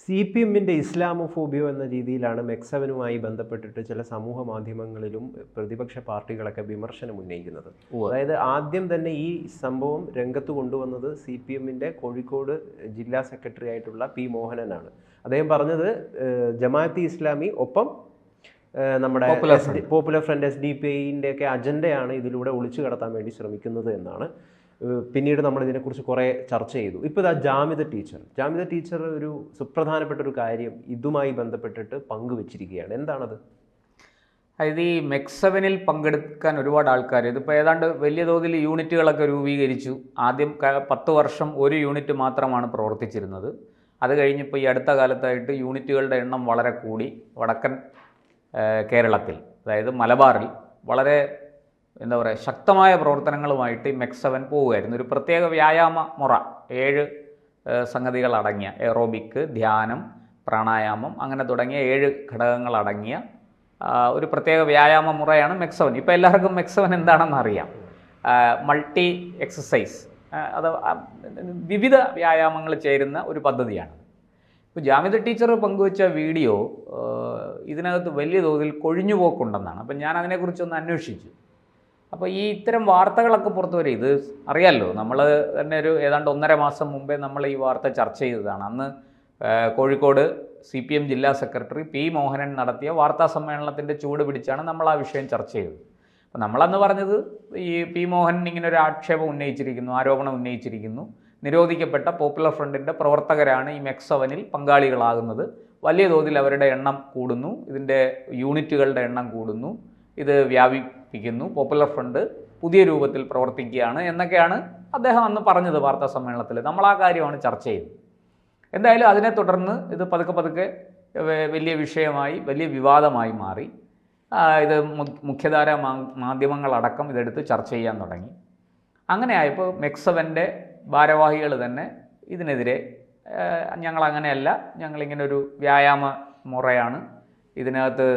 CPM-ന്റെ Islamophobia എന്ന രീതിയിലാണ് മെക്സവനുമായി ബന്ധപ്പെട്ടിട്ട് ചില സമൂഹ മാധ്യമങ്ങളിലും പ്രതിപക്ഷ പാർട്ടികളൊക്കെ വിമർശനം ഉന്നയിക്കുന്നത്. അതായത് ആദ്യം തന്നെ ഈ സംഭവം രംഗത്ത് കൊണ്ടുവന്നത് CPM-ന്റെ കോഴിക്കോട് ജില്ലാ സെക്രട്ടറി ആയിട്ടുള്ള പി മോഹനനാണ്. അദ്ദേഹം പറഞ്ഞത് ജമാഅത്തെ ഇസ്ലാമി ഒപ്പം നമ്മുടെ പോപ്പുലർ ഫ്രണ്ട് SDPI-ൻ്റെ ഒക്കെ അജണ്ടയാണ് ഇതിലൂടെ ഒളിച്ചു കടത്താൻ വേണ്ടി ശ്രമിക്കുന്നത് എന്നാണ്. പിന്നീട് നമ്മൾ ഇതിനെക്കുറിച്ച് കുറേ ചർച്ച ചെയ്തു. ഇപ്പോൾ ഇതാ ജാമിദ ടീച്ചർ ഒരു സുപ്രധാനപ്പെട്ട ഒരു കാര്യം ഇതുമായി ബന്ധപ്പെട്ടിട്ട് പങ്കുവച്ചിരിക്കുകയാണ്. എന്താണത്? അതായത് ഈ മെക്സവനിൽ പങ്കെടുക്കാൻ ഒരുപാട് ആൾക്കാർ, ഇതിപ്പോൾ ഏതാണ്ട് വലിയ തോതിൽ യൂണിറ്റുകളൊക്കെ രൂപീകരിച്ചു. ആദ്യം 10 വർഷം ഒരു യൂണിറ്റ് മാത്രമാണ് പ്രവർത്തിച്ചിരുന്നത്. അത് കഴിഞ്ഞിപ്പോൾ ഈ അടുത്ത കാലത്തായിട്ട് യൂണിറ്റുകളുടെ എണ്ണം വളരെ കൂടി. വടക്കൻ കേരളത്തിൽ, അതായത് മലബാറിൽ വളരെ ശക്തമായ പ്രവർത്തനങ്ങളുമായിട്ട് ഈ മെക്സവൻ പോവുമായിരുന്നു. ഒരു പ്രത്യേക വ്യായാമ മുറ, 7 സംഗതികളടങ്ങിയ എറോബിക്, ധ്യാനം, പ്രാണായാമം, അങ്ങനെ തുടങ്ങിയ 7 ഘടകങ്ങളടങ്ങിയ ഒരു പ്രത്യേക വ്യായാമ മുറയാണ് മെക്സവൻ. ഇപ്പോൾ എല്ലാവർക്കും മെക്സവൻ എന്താണെന്ന് അറിയാം. മൾട്ടി എക്സസൈസ്, അത് വിവിധ വ്യായാമങ്ങൾ ചേരുന്ന ഒരു പദ്ധതിയാണ്. ഇപ്പോൾ ജാമിദ ടീച്ചർ പങ്കുവച്ച വീഡിയോ ഇതിനകത്ത് വലിയ തോതിൽ കൊഴിഞ്ഞുപോക്കുണ്ടെന്നാണ്. അപ്പം ഞാൻ അതിനെക്കുറിച്ചൊന്ന് അന്വേഷിച്ചു. അപ്പോൾ ഈ ഇത്തരം വാർത്തകളൊക്കെ പുറത്തു വരും. ഇത് അറിയാമല്ലോ, നമ്മൾ തന്നെ ഏതാണ്ട് 1.5 മാസം മുമ്പേ നമ്മൾ ഈ വാർത്ത ചർച്ച ചെയ്തതാണ്. അന്ന് കോഴിക്കോട് CPM ജില്ലാ സെക്രട്ടറി പി മോഹനൻ നടത്തിയ വാർത്താ സമ്മേളനത്തിൻ്റെ ചൂട് പിടിച്ചാണ് നമ്മൾ ആ വിഷയം ചർച്ച ചെയ്തത്. അപ്പോൾ നമ്മളന്ന് പറഞ്ഞത് ഈ പി മോഹനൻ ഇങ്ങനെ ഒരു ആരോപണം ഉന്നയിച്ചിരിക്കുന്നു. നിരോധിക്കപ്പെട്ട പോപ്പുലർ ഫ്രണ്ടിൻ്റെ പ്രവർത്തകരാണ് ഈ മെക്സവനിൽ പങ്കാളികളാകുന്നത്. വലിയ തോതിൽ അവരുടെ എണ്ണം കൂടുന്നു, ഇതിൻ്റെ യൂണിറ്റുകളുടെ എണ്ണം കൂടുന്നു, ഇത് വ്യാപിപ്പിക്കുന്നു, പോപ്പുലർ ഫ്രണ്ട് പുതിയ രൂപത്തിൽ പ്രവർത്തിക്കുകയാണ് എന്നൊക്കെയാണ് അദ്ദേഹം അന്ന് പറഞ്ഞത് വാർത്താ സമ്മേളനത്തിൽ. നമ്മൾ ആ കാര്യമാണ് ചർച്ച ചെയ്തത്. എന്തായാലും അതിനെ തുടർന്ന് ഇത് പതുക്കെ വലിയ വിഷയമായി, വലിയ വിവാദമായി മാറി. ഇത് മുഖ്യധാര മാധ്യമങ്ങളടക്കം ഇതെടുത്ത് ചർച്ച ചെയ്യാൻ തുടങ്ങി. അങ്ങനെ ആയപ്പോൾ മെക്സവൻ്റെ ഭാരവാഹികൾ തന്നെ ഇതിനെതിരെ ഞങ്ങളങ്ങനെയല്ല, ഞങ്ങളിങ്ങനെ ഒരു വ്യായാമ മുറയാണ്, ഇതിനകത്ത്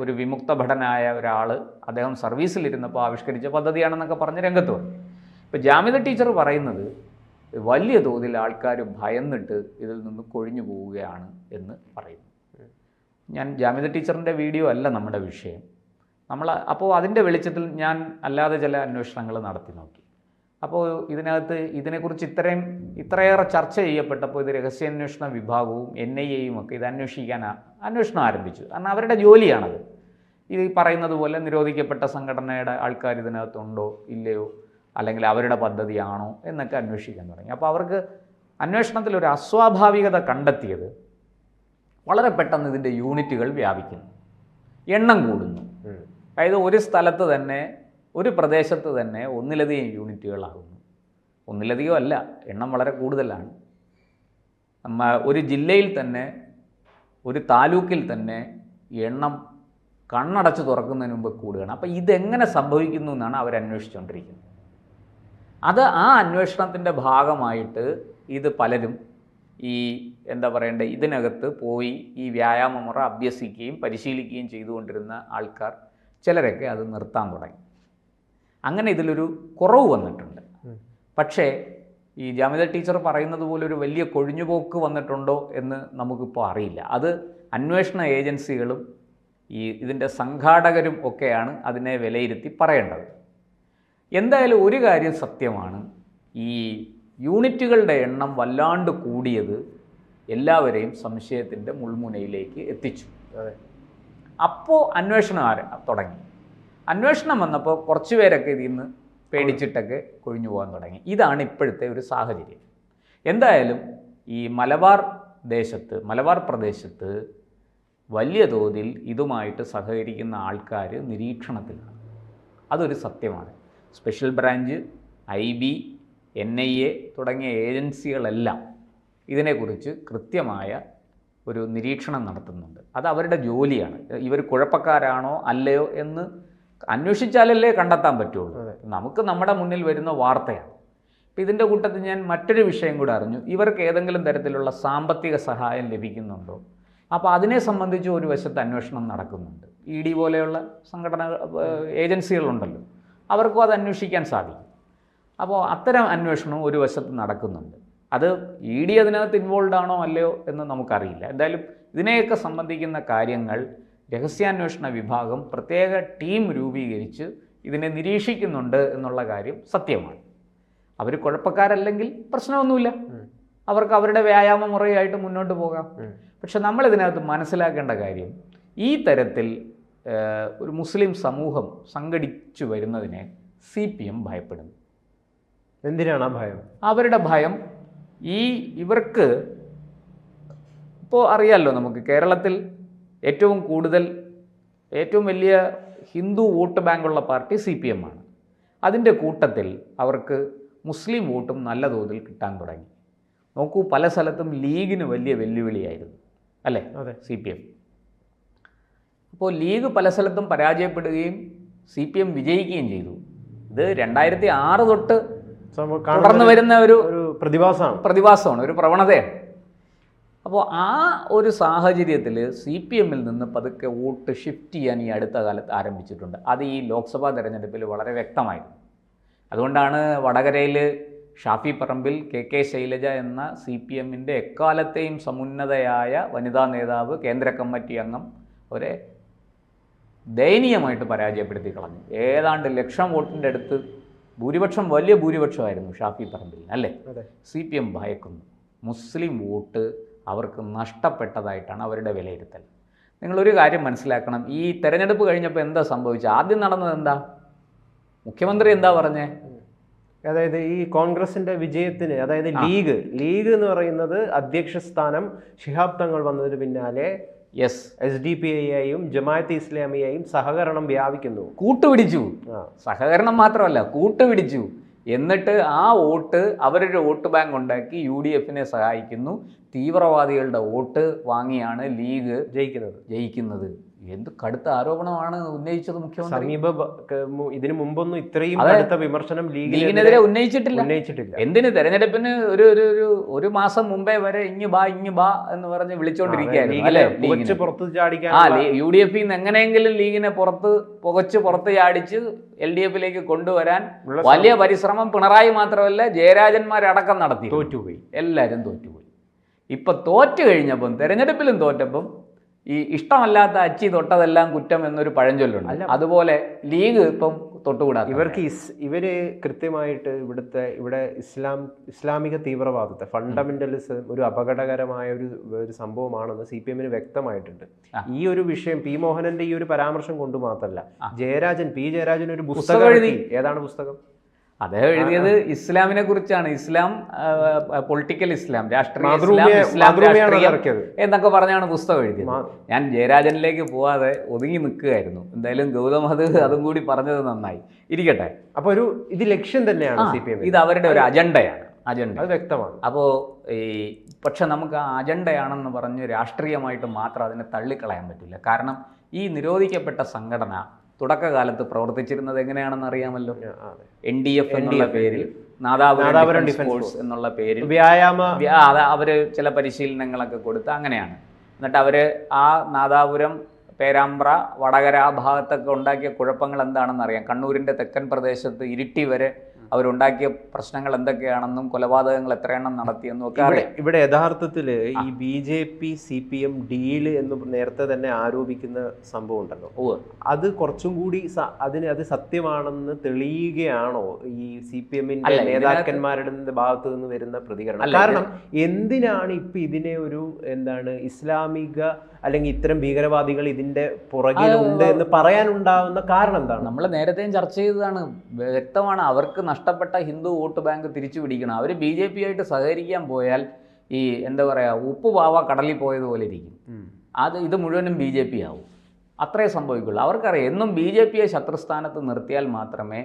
ഒരു വിമുക്ത ഭടനായ ഒരാൾ അദ്ദേഹം സർവീസിലിരുന്നപ്പോൾ ആവിഷ്കരിച്ച പദ്ധതിയാണെന്നൊക്കെ പറഞ്ഞ് രംഗത്ത് വന്നു. ഇപ്പോൾ ജാമിദ ടീച്ചർ പറയുന്നത് വലിയ തോതിൽ ആൾക്കാർ ഭയന്നിട്ട് ഇതിൽ നിന്ന് കൊഴിഞ്ഞു പോവുകയാണ് എന്ന് പറയുന്നു. ഞാൻ ജാമിദ ടീച്ചറിൻ്റെ വീഡിയോ അല്ല നമ്മുടെ വിഷയം. അപ്പോൾ അതിൻ്റെ വെളിച്ചത്തിൽ ഞാൻ അല്ലാതെ ചില അന്വേഷണങ്ങൾ നടത്തി നോക്കി. അപ്പോൾ ഇതിനെക്കുറിച്ച് ഇത്രയേറെ ചർച്ച ചെയ്യപ്പെട്ടപ്പോൾ ഇത് രഹസ്യാന്വേഷണ വിഭാഗവും NIA-യും ഒക്കെ ഇത് അന്വേഷണം ആരംഭിച്ചു. കാരണം അവരുടെ ജോലിയാണത്. ഈ പറയുന്നത് പോലെ നിരോധിക്കപ്പെട്ട സംഘടനയുടെ ആൾക്കാർ ഇതിനകത്തുണ്ടോ ഇല്ലയോ, അല്ലെങ്കിൽ അവരുടെ പദ്ധതിയാണോ എന്നൊക്കെ അന്വേഷിക്കാൻ തുടങ്ങി. അപ്പോൾ അവർക്ക് അന്വേഷണത്തിൽ ഒരു അസ്വാഭാവികത കണ്ടെത്തിയത് വളരെ പെട്ടെന്ന് ഇതിൻ്റെ യൂണിറ്റുകൾ വ്യാപിക്കുന്നു, എണ്ണം കൂടുന്നു. അതായത് ഒരു സ്ഥലത്ത് തന്നെ, ഒരു പ്രദേശത്ത് തന്നെ ഒന്നിലധികം യൂണിറ്റുകളാകുന്നു. ഒന്നിലധികം അല്ല, എണ്ണം വളരെ കൂടുതലാണ്. ഒരു ജില്ലയിൽ തന്നെ, ഒരു താലൂക്കിൽ തന്നെ എണ്ണം കണ്ണടച്ച് തുറക്കുന്നതിന് മുമ്പ് കൂടുകയാണ്. അപ്പോൾ ഇതെങ്ങനെ സംഭവിക്കുന്നു എന്നാണ് അവരന്വേഷിച്ചുകൊണ്ടിരിക്കുന്നത്. ആ അന്വേഷണത്തിൻ്റെ ഭാഗമായിട്ട് ഇത് പലരും ഇതിനകത്ത് പോയി ഈ വ്യായാമമുറ അഭ്യസിക്കുകയും പരിശീലിക്കുകയും ചെയ്തുകൊണ്ടിരുന്ന ആൾക്കാർ ചിലരൊക്കെ അത് നിർത്താൻ തുടങ്ങി. അങ്ങനെ ഇതിലൊരു കുറവ് വന്നിട്ടുണ്ട്. പക്ഷേ ഈ ജാമിദ ടീച്ചർ പറയുന്നത് പോലെ ഒരു വലിയ കൊഴിഞ്ഞുപോക്ക് വന്നിട്ടുണ്ടോ എന്ന് നമുക്കിപ്പോൾ അറിയില്ല. അത് അന്വേഷണ ഏജൻസികളും ഇതിൻ്റെ സംഘാടകരും ഒക്കെയാണ് അതിനെ വിലയിരുത്തി പറയേണ്ടത്. എന്തായാലും ഒരു കാര്യം സത്യമാണ്, ഈ യൂണിറ്റുകളുടെ എണ്ണം വല്ലാണ്ട് കൂടിയത് എല്ലാവരെയും സംശയത്തിൻ്റെ മുൾമുനയിലേക്ക് എത്തിച്ചു. അപ്പോൾ അന്വേഷണം തുടങ്ങി. അന്വേഷണം വന്നപ്പോൾ കുറച്ച് പേരൊക്കെ ഇതിൽ നിന്ന് പേടിച്ചിട്ടൊക്കെ കൊഴിഞ്ഞു പോകാൻ തുടങ്ങി. ഇതാണ് ഇപ്പോഴത്തെ ഒരു സാഹചര്യം. എന്തായാലും ഈ മലബാർ പ്രദേശത്ത് വലിയ തോതിൽ ഇതുമായിട്ട് സഹകരിക്കുന്ന ആൾക്കാർ നിരീക്ഷണത്തിലാണ്. അതൊരു സത്യമാണ്. സ്പെഷ്യൽ ബ്രാഞ്ച്, IB, NIA തുടങ്ങിയ ഏജൻസികളെല്ലാം ഇതിനെക്കുറിച്ച് കൃത്യമായ ഒരു നിരീക്ഷണം നടത്തുന്നുണ്ട്. അത് അവരുടെ ജോലിയാണ്. ഇവർ കുഴപ്പക്കാരാണോ അല്ലയോ എന്ന് അന്വേഷിച്ചാലല്ലേ കണ്ടെത്താൻ പറ്റുള്ളൂ. നമുക്ക് നമ്മുടെ മുന്നിൽ വരുന്ന വാർത്തയാണ്. അപ്പോൾ ഇതിൻ്റെ കൂട്ടത്തിൽ ഞാൻ മറ്റൊരു വിഷയം കൂടെ അറിഞ്ഞു. ഇവർക്ക് ഏതെങ്കിലും തരത്തിലുള്ള സാമ്പത്തിക സഹായം ലഭിക്കുന്നുണ്ടോ? അപ്പോൾ അതിനെ സംബന്ധിച്ച് ഒരു വശത്ത് അന്വേഷണം നടക്കുന്നുണ്ട്. ED പോലെയുള്ള ഏജൻസികളുണ്ടല്ലോ, അവർക്കും അത് അന്വേഷിക്കാൻ സാധിക്കും. അപ്പോൾ അത്തരം അന്വേഷണം ഒരു വശത്ത് നടക്കുന്നുണ്ട്. അത് ED അതിനകത്ത് ഇൻവോൾവ് ആണോ അല്ലയോ എന്ന് നമുക്കറിയില്ല. എന്തായാലും ഇതിനെയൊക്കെ സംബന്ധിക്കുന്ന കാര്യങ്ങൾ രഹസ്യാന്വേഷണ വിഭാഗം പ്രത്യേക ടീം രൂപീകരിച്ച് ഇതിനെ നിരീക്ഷിക്കുന്നുണ്ട് എന്നുള്ള കാര്യം സത്യമാണ്. അവർ കുഴപ്പക്കാരല്ലെങ്കിൽ പ്രശ്നമൊന്നുമില്ല, അവർക്ക് അവരുടെ വ്യായാമ മുറയായിട്ട് മുന്നോട്ട് പോകാം. പക്ഷെ നമ്മളിതിനകത്ത് മനസ്സിലാക്കേണ്ട കാര്യം, ഈ തരത്തിൽ ഒരു മുസ്ലിം സമൂഹം സംഘടിച്ചു വരുന്നതിനെ CPM ഭയപ്പെടുന്നു. എന്തിനാണ് ആ ഭയം? അവരുടെ ഭയം ഇവർക്ക് ഇപ്പോൾ അറിയാമല്ലോ, നമുക്ക് കേരളത്തിൽ ഏറ്റവും വലിയ ഹിന്ദു വോട്ട് ബാങ്കുള്ള പാർട്ടി CPM ആണ്. അതിൻ്റെ കൂട്ടത്തിൽ അവർക്ക് മുസ്ലിം വോട്ടും നല്ല തോതിൽ കിട്ടാൻ തുടങ്ങി. നോക്കൂ, പല സ്ഥലത്തും ലീഗിന് വലിയ വെല്ലുവിളിയായിരുന്നു അല്ലേ CPM. അപ്പോൾ ലീഗ് പല സ്ഥലത്തും പരാജയപ്പെടുകയും CPM വിജയിക്കുകയും ചെയ്തു. ഇത് 2006 തൊട്ട് തുടർന്ന് വരുന്ന ഒരു പ്രതിഭാസമാണ്, ഒരു പ്രവണതയാണ്. അപ്പോൾ ആ ഒരു സാഹചര്യത്തിൽ CPMൽ നിന്ന് പതുക്കെ വോട്ട് ഷിഫ്റ്റ് ചെയ്യാൻ ഈ അടുത്ത കാലത്ത് ആരംഭിച്ചിട്ടുണ്ട്. അത് ഈ ലോക്സഭാ തെരഞ്ഞെടുപ്പിൽ വളരെ വ്യക്തമായിരുന്നു. അതുകൊണ്ടാണ് വടകരയിൽ ഷാഫി പറമ്പിൽ, KK ശൈലജ എന്ന CPMൻ്റെ എക്കാലത്തെയും സമുന്നതയായ വനിതാ നേതാവ്, കേന്ദ്ര കമ്മിറ്റി അംഗം, അവരെ ദയനീയമായിട്ട് പരാജയപ്പെടുത്തി കളഞ്ഞു. ഏതാണ്ട് 1,00,000 വോട്ടിൻ്റെ അടുത്ത് ഭൂരിപക്ഷം, വലിയ ഭൂരിപക്ഷമായിരുന്നു ഷാഫി പറമ്പിൽ അല്ലേ. CPM ഭയക്കുന്നു. മുസ്ലിം വോട്ട് അവർക്ക് നഷ്ടപ്പെട്ടതായിട്ടാണ് അവരുടെ വിലയിരുത്തൽ. നിങ്ങളൊരു കാര്യം മനസ്സിലാക്കണം, ഈ തെരഞ്ഞെടുപ്പ് കഴിഞ്ഞപ്പോൾ എന്താ സംഭവിച്ചത്? ആദ്യം നടന്നത് എന്താ? മുഖ്യമന്ത്രി എന്താ പറഞ്ഞേ? അതായത് ഈ കോൺഗ്രസിന്റെ വിജയത്തിന്, അതായത് ലീഗ് എന്ന് പറയുന്നത് അധ്യക്ഷ സ്ഥാനം ശിഹാബ് തങ്ങൾ വന്നതിന് പിന്നാലെ SDPI-യും ജമാഅത്തെ ഇസ്ലാമിയെയും സഹകരണം വ്യാപിക്കുന്നു, കൂട്ടുപിടിച്ചു. സഹകരണം മാത്രമല്ല, കൂട്ടുപിടിച്ചു. എന്നിട്ട് ആ വോട്ട് അവരുടെ വോട്ട് ബാങ്ക് ഉണ്ടാക്കി UDFനെ സഹായിക്കുന്നു. തീവ്രവാദികളുടെ വോട്ട് വാങ്ങിയാണ് ലീഗ് ജയിക്കുന്നത്. എന്ത് കടുത്ത ആരോപണമാണ് ഉന്നയിച്ചത് മുഖ്യമന്ത്രി. ഇതിനു മുമ്പൊന്നും ഇത്രയും കടുത്ത വിമർശനം ലീഗിനെതിരെ ഉന്നയിച്ചിട്ടില്ല. എന്തിന്? തെരഞ്ഞെടുപ്പിന് ഒരു മാസം മുമ്പേ വരെ ഇഞ്ഞു ബാ എന്ന് പറഞ്ഞ് വിളിച്ചോണ്ടിരിക്കുകയായിരുന്നു അല്ലെ. UDF എങ്ങനെയെങ്കിലും ലീഗിനെ പുറത്ത് ചാടിച്ച് LDFിലേക്ക് കൊണ്ടുവരാൻ വലിയ പരിശ്രമം പിണറായി മാത്രമല്ല ജയരാജന്മാരടക്കം നടത്തി. എല്ലാവരും തോറ്റുപോയി. ഇപ്പൊ തോറ്റു കഴിഞ്ഞപ്പം, തെരഞ്ഞെടുപ്പിലും തോറ്റപ്പം, ഈ ഇഷ്ടമല്ലാത്ത അച്ചി തൊട്ടതെല്ലാം കുറ്റം എന്നൊരു പഴഞ്ചൊല്ലുണ്ട്. അതുപോലെ ലീഗ് ഇപ്പം തൊട്ടുകൂടാ. ഇവര് കൃത്യമായിട്ട് ഇവിടെ ഇസ്ലാമിക തീവ്രവാദത്തെ, ഫണ്ടമെന്റലിസം ഒരു അപകടകരമായ ഒരു സംഭവമാണെന്ന് CPMന് വ്യക്തമായിട്ടുണ്ട്. ഈ ഒരു വിഷയം P. മോഹനന്റെ ഈ ഒരു പരാമർശം കൊണ്ട് മാത്രമല്ല, P. ജയരാജൻ ഒരു പുസ്തകം എഴുതി. ഏതാണ് പുസ്തകം? അദ്ദേഹം എഴുതിയത് ഇസ്ലാമിനെ കുറിച്ചാണ്. ഇസ്ലാം, പൊളിറ്റിക്കൽ ഇസ്ലാം, രാഷ്ട്രീയ ഇസ്ലാം എന്നൊക്കെ പറഞ്ഞാണ് പുസ്തകം എഴുതിയത്. ഞാൻ ജയരാജനിലേക്ക് പോവാതെ ഒതുങ്ങി നിൽക്കുകയായിരുന്നു. എന്തായാലും ഗൗതം അതും കൂടി പറഞ്ഞത് നന്നായി. ഇരിക്കട്ടെ. അപ്പോൾ ഇത് ലക്ഷ്യം തന്നെയാണ് CPM. ഇത് അവരുടെ ഒരു അജണ്ടയാണ്. അത് വ്യക്തമാണ്. അപ്പോൾ പക്ഷെ നമുക്ക് ആ അജണ്ടയാണെന്ന് പറഞ്ഞ് രാഷ്ട്രീയമായിട്ട് മാത്രം അതിനെ തള്ളിക്കളയാൻ പറ്റില്ല. കാരണം ഈ നിരോധിക്കപ്പെട്ട സംഘടന തുടക്കകാലത്ത് പ്രവർത്തിച്ചിരുന്നത് എങ്ങനെയാണെന്ന് അറിയാമല്ലോ. NDF എന്നുള്ള പേരിൽ, നാദാപുരം ഡിഫൻസ് ഫോഴ്സ് എന്നുള്ള പേരിൽ അവര് ചില പരിശീലനങ്ങളൊക്കെ കൊടുത്ത് അങ്ങനെയാണ്. എന്നിട്ട് അവര് ആ നാദാപുരം, പേരാമ്പ്ര, വടകര ആ ഭാഗത്തൊക്കെ ഉണ്ടാക്കിയ കുഴപ്പങ്ങൾ എന്താണെന്ന് അറിയാം. കണ്ണൂരിൻ്റെ തെക്കൻ പ്രദേശത്ത് ഇരിട്ടി വരെ അവരുണ്ടാക്കിയ പ്രശ്നങ്ങൾ എന്തൊക്കെയാണെന്നും കൊലപാതകങ്ങൾ എത്രയെണ്ണം നടത്തിയെന്നും ഒക്കെ അറിയാം. ഇവിടെ യഥാർത്ഥത്തിൽ ഈ BJP CPM ഡീല് എന്ന് നേരത്തെ തന്നെ ആരോപിക്കുന്ന സംഭവം ഉണ്ടല്ലോ, അത് കുറച്ചും കൂടി അത് സത്യമാണെന്ന് തെളിയുകയാണോ ഈ CPMന്റെ നേതാക്കന്മാരുടെ ഭാഗത്തു നിന്ന് വരുന്ന പ്രതികരണം? കാരണം എന്തിനാണ് ഇപ്പൊ ഇതിനെ ഒരു ഇസ്ലാമിക അല്ലെങ്കിൽ ഇത്തരം ഭീകരവാദികൾ ഇതിന്റെ പുറകിലുണ്ട് എന്ന് പറയാനുണ്ടാവുന്ന കാരണം എന്താണ്? നമ്മൾ നേരത്തെയും ചർച്ച ചെയ്തതാണ്. വ്യക്തമാണ്, അവർക്ക് നഷ്ടപ്പെട്ട ഹിന്ദു വോട്ട് ബാങ്ക് തിരിച്ചു പിടിക്കണം. അവർ BJP ആയിട്ട് സഹകരിക്കാൻ പോയാൽ ഈ ഉപ്പുപാവ കടലിൽ പോയതുപോലെ ഇരിക്കും. ഇത് മുഴുവനും BJP ആവും. അത്രേ സംഭവിക്കുള്ളൂ. അവർക്കറിയാം, എന്നും BJPയെ ശത്രുസ്ഥാനത്ത് നിർത്തിയാൽ മാത്രമേ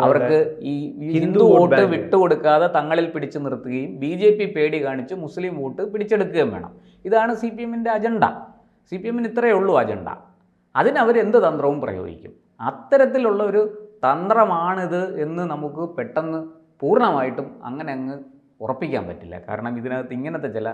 അവർക്ക് ഈ ഹിന്ദു വോട്ട് വിട്ടുകൊടുക്കാതെ തങ്ങളിൽ പിടിച്ചു നിർത്തുകയും BJP പേടി കാണിച്ച് മുസ്ലിം വോട്ട് പിടിച്ചെടുക്കുകയും വേണം. ഇതാണ് CPMന്റെ അജണ്ട. CPMന് ഇത്രയേ ഉള്ളൂ അജണ്ട. അതിനവരെന്ത് തന്ത്രവും പ്രയോഗിക്കും. അത്തരത്തിലുള്ള ഒരു തന്ത്രമാണിത് എന്ന് നമുക്ക് പെട്ടെന്ന് പൂർണ്ണമായിട്ടും അങ്ങ് ഉറപ്പിക്കാൻ പറ്റില്ല. കാരണം ഇതിനകത്ത് ഇങ്ങനത്തെ ചില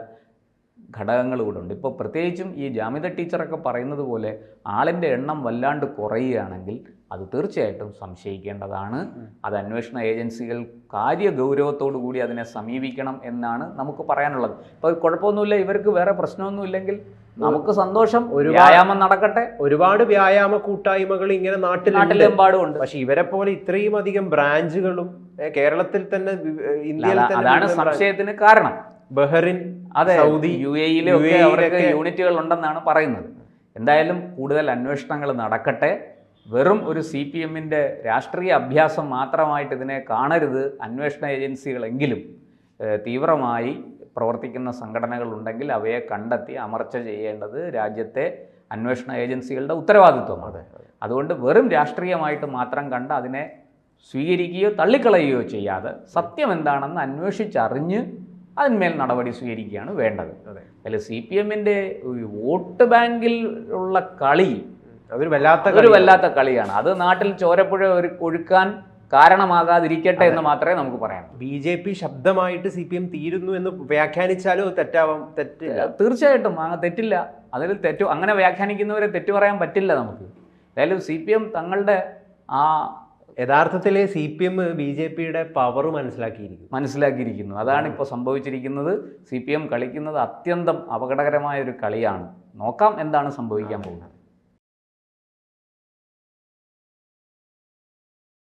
ഘടകങ്ങൾ കൂടെ ഉണ്ട്. ഇപ്പോൾ പ്രത്യേകിച്ചും ഈ ജാമിദ ടീച്ചറൊക്കെ പറയുന്നത് പോലെ ആളിൻ്റെ എണ്ണം വല്ലാണ്ട് കുറയുകയാണെങ്കിൽ അത് തീർച്ചയായിട്ടും സംശയിക്കേണ്ടതാണ്. അത് അന്വേഷണ ഏജൻസികൾ കാര്യഗൗരവത്തോടു കൂടി അതിനെ സമീപിക്കണം എന്നാണ് നമുക്ക് പറയാനുള്ളത്. ഇപ്പോൾ കുഴപ്പമൊന്നുമില്ല, ഇവർക്ക് വേറെ പ്രശ്നമൊന്നുമില്ലെങ്കിൽ നമുക്ക് സന്തോഷം, വ്യായാമം നടക്കട്ടെ. ഒരുപാട് വ്യായാമ കൂട്ടായ്മകൾ ഇങ്ങനെ നാട്ടിലെമ്പാടും ഉണ്ട്. പക്ഷെ ഇവരെ പോലെ ഇത്രയും അധികം ബ്രാഞ്ചുകളും കേരളത്തിൽ തന്നെ, ഇന്ത്യയിൽ തന്നെ അതാണ് സംശയത്തിന് കാരണം. ബഹ്റിൻ, അതെ, സൗദി, UAE-യിലൊക്കെ അവർക്ക് യൂണിറ്റുകൾ ഉണ്ടെന്നാണ് പറയുന്നത്. എന്തായാലും കൂടുതൽ അന്വേഷണങ്ങൾ നടക്കട്ടെ. വെറും ഒരു CPM-ന്റെ രാഷ്ട്രീയ അഭ്യാസം മാത്രമായിട്ട് ഇതിനെ കാണരുത്. അന്വേഷണ ഏജൻസികളെങ്കിലും തീവ്രമായി പ്രവർത്തിക്കുന്ന സംഘടനകളുണ്ടെങ്കിൽ അവയെ കണ്ടെത്തി അമർച്ച ചെയ്യേണ്ടത് രാജ്യത്തെ അന്വേഷണ ഏജൻസികളുടെ ഉത്തരവാദിത്വമാണ്. അതുകൊണ്ട് വെറും രാഷ്ട്രീയമായിട്ട് മാത്രം കണ്ട് അതിനെ സ്വീകരിക്കുകയോ തള്ളിക്കളയുകയോ ചെയ്യാതെ സത്യം എന്താണെന്ന് അന്വേഷിച്ചറിഞ്ഞ് അതിന്മേൽ നടപടി സ്വീകരിക്കുകയാണ് വേണ്ടത്. അതിൽ CPM-ന്റെ വോട്ട് ബാങ്കിൽ ഉള്ള കളി അതൊരു വല്ലാത്ത കളിയാണ്. അത് നാട്ടിൽ ചോരപ്പുഴ ഒഴുക്കാൻ കാരണമാകാതിരിക്കട്ടെ എന്ന് മാത്രമേ നമുക്ക് പറയാം. BJP ശബ്ദമായിട്ട് CPM തീരുന്നു എന്ന് വ്യാഖ്യാനിച്ചാലും തെറ്റില്ല. തീർച്ചയായിട്ടും തെറ്റില്ല. അതിൽ അങ്ങനെ വ്യാഖ്യാനിക്കുന്നവരെ തെറ്റു പറയാൻ പറ്റില്ല നമുക്ക്. എന്തായാലും CPM തങ്ങളുടെ ആ യഥാർത്ഥത്തിൽ CPM BJP-യുടെ പവർ മനസ്സിലാക്കിയിരിക്കുന്നു. അതാണ് ഇപ്പോൾ സംഭവിച്ചിരിക്കുന്നത്. CPM കളിക്കുന്നത് അത്യന്തം അപകടകരമായ ഒരു കളിയാണ്. നോക്കാം എന്താണ് സംഭവിക്കാൻ പോകുന്നത്.